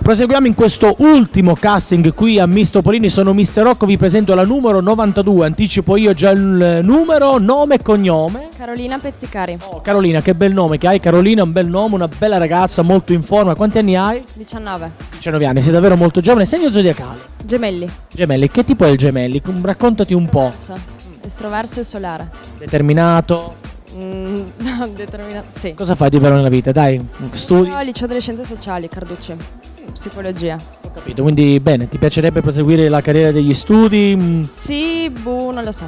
Proseguiamo in questo ultimo casting qui a Miss Topolini. Sono Mister Rocco, vi presento la numero 92. Anticipo io già il numero, nome e cognome. Carolina Pezzicari. Oh, Carolina, che bel nome che hai. Carolina, un bel nome, una bella ragazza, molto in forma. Quanti anni hai? 19. 19 anni, sei davvero molto giovane. Segno zodiacale? Gemelli. Gemelli, che tipo è il gemelli? Raccontati un po'. Estroverso e solare. Determinato? Determinato. Sì. Cosa fai di bello nella vita? Dai, studi? Io al liceo delle scienze sociali, Carducci. Psicologia. Ho capito, quindi bene, ti piacerebbe proseguire la carriera degli studi? Sì, non lo so.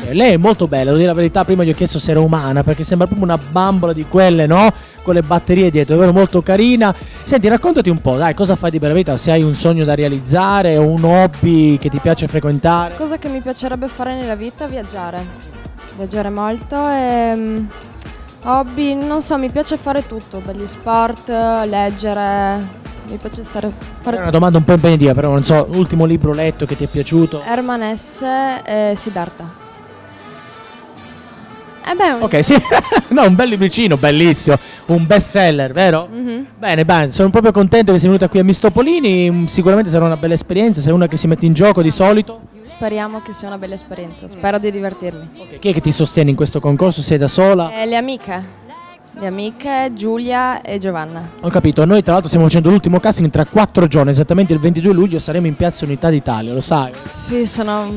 Lei è molto bella, devo dire la verità, prima gli ho chiesto se era umana, perché sembra proprio una bambola di quelle, no? Con le batterie dietro, è davvero molto carina. Senti, raccontati un po', dai, cosa fai di bella vita? Se hai un sogno da realizzare o un hobby che ti piace frequentare? Cosa che mi piacerebbe fare nella vita? Viaggiare. Viaggiare molto e... hobby, non so, mi piace fare tutto, dagli sport, leggere... Mi piace fare È una domanda un po' impegnativa, però non so, l'ultimo libro letto che ti è piaciuto? Herman S. e Siddhartha. Ok, sì, no, un bel libricino, bellissimo, un best seller, vero? Bene, sono proprio contento che sei venuta qui a Miss Topolini, sicuramente sarà una bella esperienza, sei una che si mette in gioco di solito. Speriamo che sia una bella esperienza, spero di divertirmi. Okay. Chi è che ti sostiene in questo concorso? Sei da sola? Le amiche Giulia e Giovanna. Ho capito, noi tra l'altro stiamo facendo l'ultimo casting tra 4 giorni, esattamente il 22 luglio saremo in Piazza Unità d'Italia, lo sai? Sì, sono...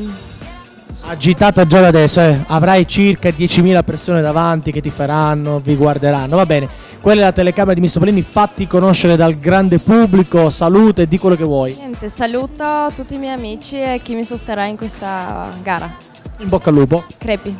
agitata già da adesso, avrai circa 10.000 persone davanti che ti faranno, vi guarderanno, va bene. Quella è la telecamera di Miss Topolini, fatti conoscere dal grande pubblico, salute e di quello che vuoi. Niente, saluto tutti i miei amici e chi mi sosterrà in questa gara. In bocca al lupo. Crepi.